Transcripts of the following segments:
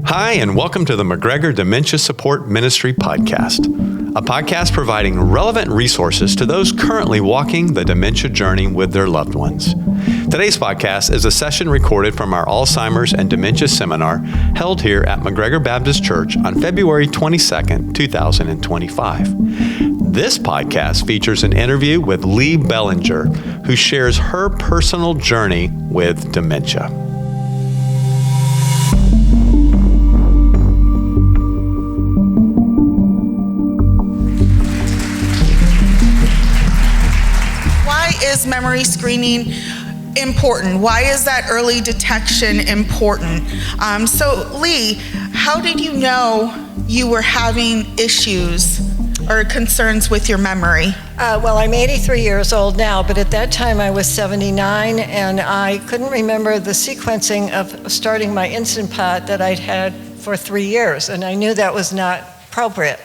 Hi, and welcome to the McGregor Dementia Support Ministry Podcast, a podcast providing relevant resources to those currently walking the dementia journey with their loved ones. Today's podcast is a session recorded from our Alzheimer's and Dementia Seminar held here at McGregor Baptist Church on February 22nd, 2025. This podcast features an interview with Lee Bellinger, who shares her personal journey with dementia. Is memory screening important? Why is that early detection important? So Lee, how did you know you were having issues or concerns with your memory? Well, I'm 83 years old now, but at that time I was 79, and I couldn't remember the sequencing of starting my Instant Pot that I'd had for 3 years, and I knew that was not appropriate.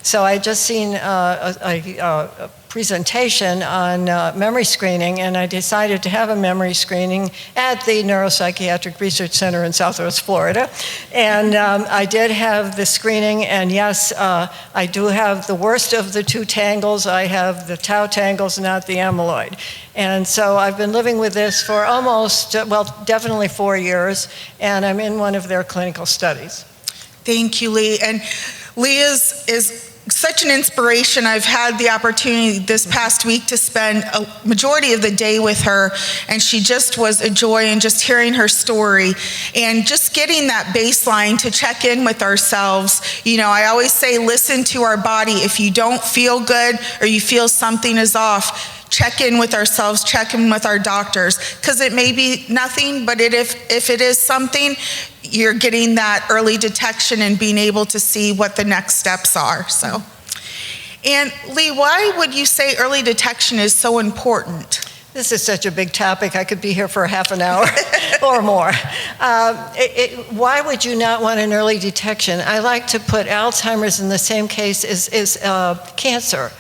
So I just seen a presentation on memory screening, and I decided to have a memory screening at the Neuropsychiatric Research Center in Southwest Florida. And I did have the screening, and yes, I do have the worst of the two tangles. I have the tau tangles, not the amyloid. And so I've been living with this for almost, definitely 4 years, and I'm in one of their clinical studies. Thank you, Lee. And Lee is such an inspiration. I've had the opportunity this past week to spend a majority of the day with her, and she just was a joy, and just hearing her story and just getting that baseline to check in with ourselves. You know, I always say, listen to our body. If you don't feel good or you feel something is off, check in with ourselves, check in with our doctors, because it may be nothing, but if it is something, you're getting that early detection and being able to see what the next steps are. So, and Lee, why would you say early detection is so important? This is such a big topic. I could be here for half an hour or more. Why would you not want an early detection? I like to put Alzheimer's in the same case as cancer.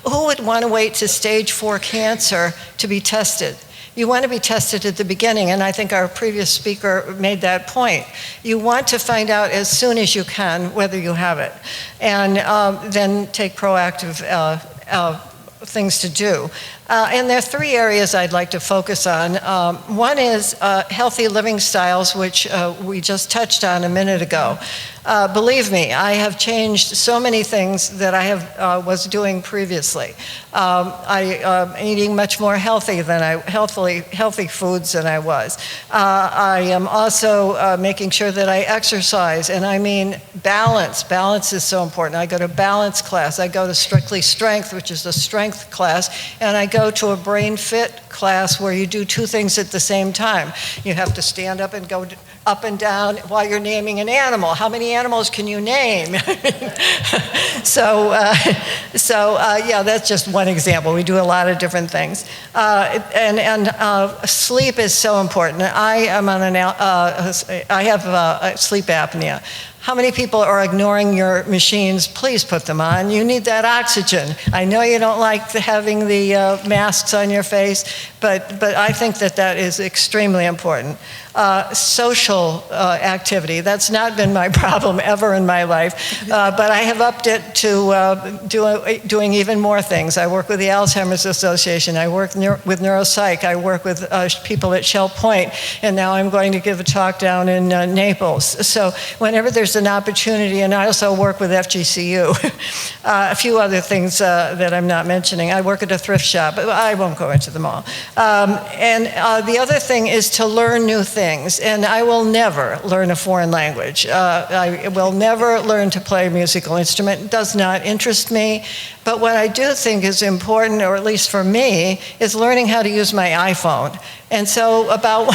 Who would want to wait to stage 4 cancer to be tested? You want to be tested at the beginning, and I think our previous speaker made that point. You want to find out as soon as you can whether you have it, and then take proactive things to do. And there are 3 areas I'd like to focus on. One is healthy living styles, which we just touched on a minute ago. Believe me, I have changed so many things that I was doing previously. I'm eating much more healthy foods than I was. I am also making sure that I exercise, and I mean balance. Balance is so important. I go to balance class. I go to Strictly Strength, which is a strength class, and I go to a brain fit class where you do 2 things at the same time. You have to stand up and go up and down while you're naming an animal. How many animals can you name? So that's just one example. We do a lot of different things. And sleep is so important. I am on I have sleep apnea. How many people are ignoring your machines? Please put them on. You need that oxygen. I know you don't like having the masks on your face, but I think that is extremely important. Social activity, that's not been my problem ever in my life, but I have upped it to doing even more things. I work with the Alzheimer's Association. I work with neuropsych. I work with people at Shell Point, and now I'm going to give a talk down in Naples. So whenever there's an opportunity, and I also work with FGCU. A few other things that I'm not mentioning. I work at a thrift shop, but I won't go into them all. And the other thing is to learn new things, and I will never learn a foreign language. I will never learn to play a musical instrument. It does not interest me. But what I do think is important, or at least for me, is learning how to use my iPhone. And so about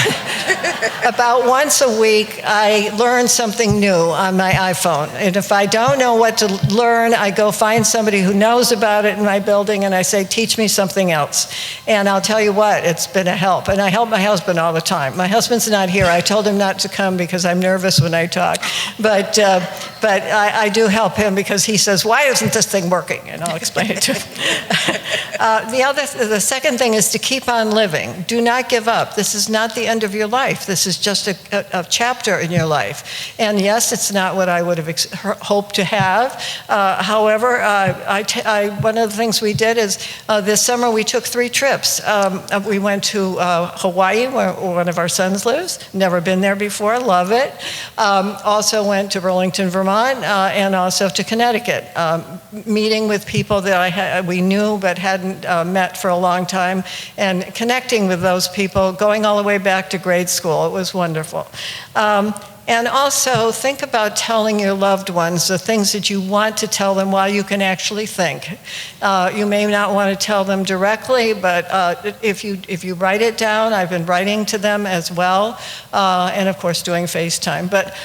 once a week, I learn something new on my iPhone. And if I don't know what to learn, I go find somebody who knows about it in my building, and I say, teach me something else. And I'll tell you what, it's been a help. And I help my husband all the time. My husband's not here. I told him not to come because I'm nervous when I talk. But I do help him because he says, why isn't this thing working? And I'll explain it to him. The second thing is to keep on living. Do not give give up. This is not the end of your life. This is just a chapter in your life. And yes, it's not what I would have hoped to have. However, one of the things we did is this summer we took 3 trips. We went to Hawaii, where one of our sons lives. Never been there before, love it. Also went to Burlington, Vermont, and also to Connecticut, meeting with people that we knew but hadn't met for a long time, and connecting with those people, going all the way back to grade school. It was wonderful. And also think about telling your loved ones the things that you want to tell them while you can actually think. You may not want to tell them directly, but if you write it down, I've been writing to them as well, and of course doing FaceTime. But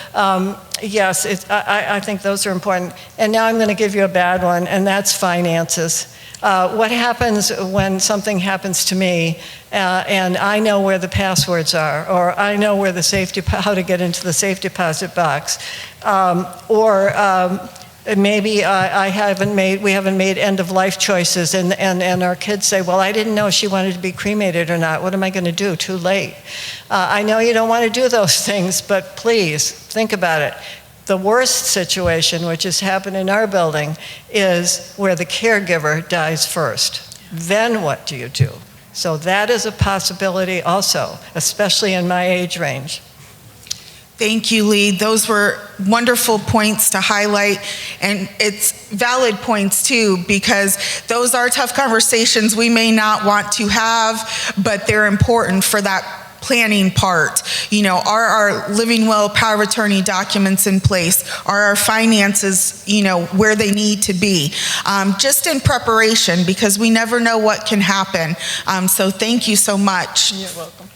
yes, I think those are important. And now I'm going to give you a bad one, and that's finances. What happens when something happens to me and I know where the passwords are, or I know where how to get into the safe deposit box, or maybe we haven't made end-of-life choices, and our kids say, well, I didn't know she wanted to be cremated or not. What am I going to do? Too late. I know you don't want to do those things, but please think about it. The worst situation, which has happened in our building, is where the caregiver dies first. Then what do you do? So that is a possibility also, especially in my age range. Thank you, Lee. Those were wonderful points to highlight, and it's valid points too, because those are tough conversations we may not want to have, but they're important for that planning part. Are our living will, power of attorney documents in place? Are our finances, where they need to be? Just in preparation, because we never know what can happen. So thank you so much. You're welcome.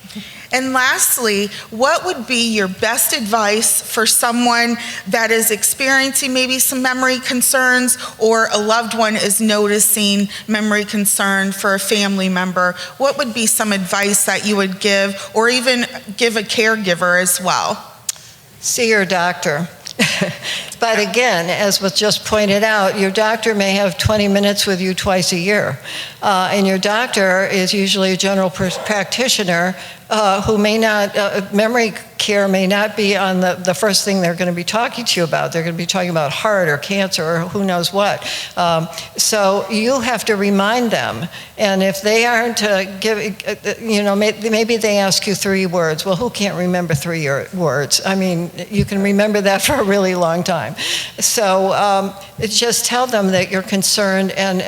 And lastly, what would be your best advice for someone that is experiencing maybe some memory concerns, or a loved one is noticing memory concern for a family member? What would be some advice that you would give, or even give a caregiver as well? See your doctor. But again, as was just pointed out, your doctor may have 20 minutes with you twice a year. And your doctor is usually a general practitioner who may not, memory care may not be on the first thing they're going to be talking to you about. They're going to be talking about heart or cancer or who knows what. So you have to remind them. And if they aren't giving, maybe they ask you 3 words. Well, who can't remember 3 words? I mean, you can remember that for a really long time. So just tell them that you're concerned, and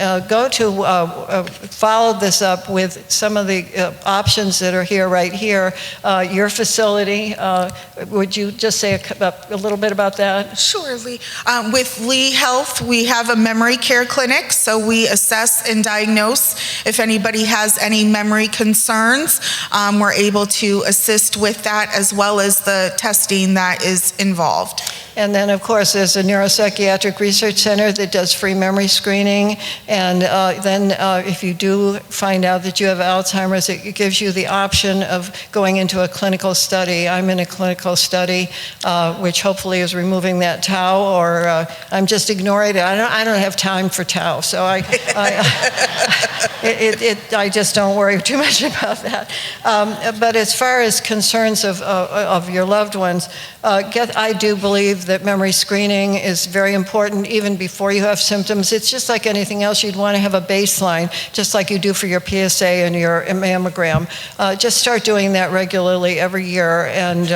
follow this up with some of the options that are right here. Your facility, would you just say a little bit about that? Sure, Lee. With Lee Health, we have a memory care clinic, so we assess and diagnose if anybody has any memory concerns. We're able to assist with that, as well as the testing that is involved. And then, of course, there's a neuropsychiatric research center that does free memory screening. And then if you do find out that you have Alzheimer's, it gives you the option of going into a clinical study. I'm in a clinical study, which hopefully is removing that tau, or I'm just ignoring it. I don't have time for tau, so I just don't worry too much about that. But as far as concerns of your loved ones, I do believe that memory screening is very important even before you have symptoms. It's just like anything else. You'd want to have a baseline, just like you do for your PSA and your mammogram. Just start doing that regularly every year, and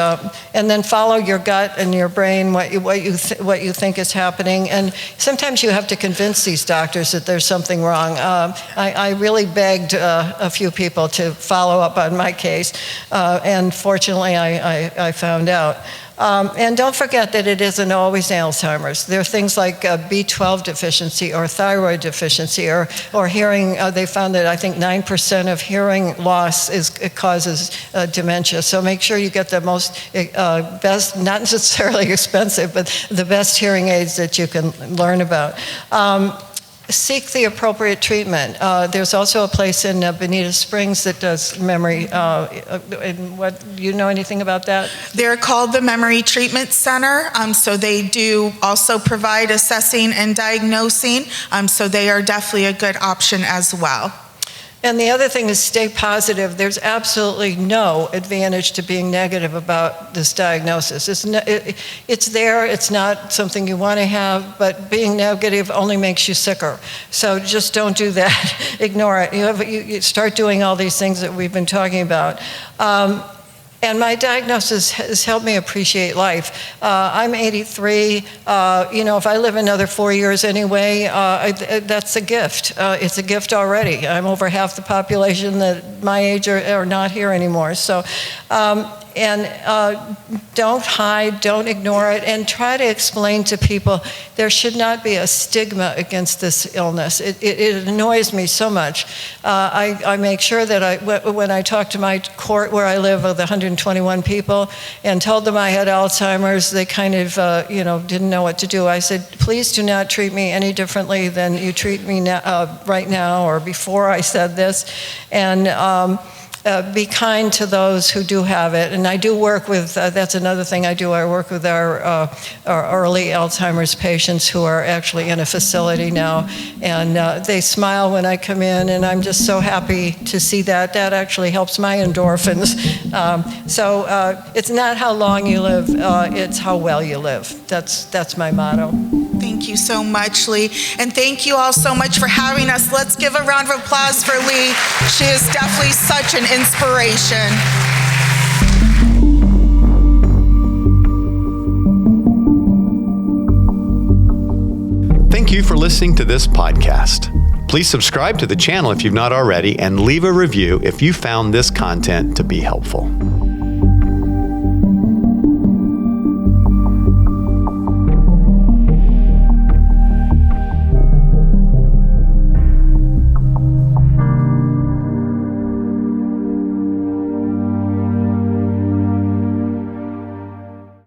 then follow your gut and your brain, what you think is happening. And sometimes you have to convince these doctors that there's something wrong. I really begged a few people to follow up on my case, and fortunately I found out. And don't forget that it isn't always Alzheimer's. There are things like B12 deficiency or thyroid deficiency or hearing. They found that I think 9% of hearing loss causes dementia. So make sure you get the best, not necessarily expensive, but the best hearing aids that you can learn about. Seek the appropriate treatment. There's also a place in Bonita Springs that does memory. You know anything about that? They're called the Memory Treatment Center. So they do also provide assessing and diagnosing. So they are definitely a good option as well. And the other thing is stay positive. There's absolutely no advantage to being negative about this diagnosis. It's there. It's not something you want to have, but being negative only makes you sicker. So just don't do that. Ignore it. You start doing all these things that we've been talking about. And my diagnosis has helped me appreciate life. I'm 83. If I live another 4 years anyway, that's a gift. It's a gift already. I'm over half the population that my age are not here anymore. So, don't hide, don't ignore it, and try to explain to people there should not be a stigma against this illness. It annoys me so much. I make sure that when I talk to my court where I live with 121 people and told them I had Alzheimer's, they kind of, didn't know what to do. I said, please do not treat me any differently than you treat me now, right now or before I said this. And be kind to those who do have it. And I do work with, that's another thing I do, I work with our early Alzheimer's patients who are actually in a facility now. And they smile when I come in, and I'm just so happy to see that. That actually helps my endorphins. So it's not how long you live, it's how well you live. That's my motto. Thank you so much, Lee. And thank you all so much for having us. Let's give a round of applause for Lee. She is definitely such an inspiration. Thank you for listening to this podcast. Please subscribe to the channel if you've not already, and leave a review if you found this content to be helpful.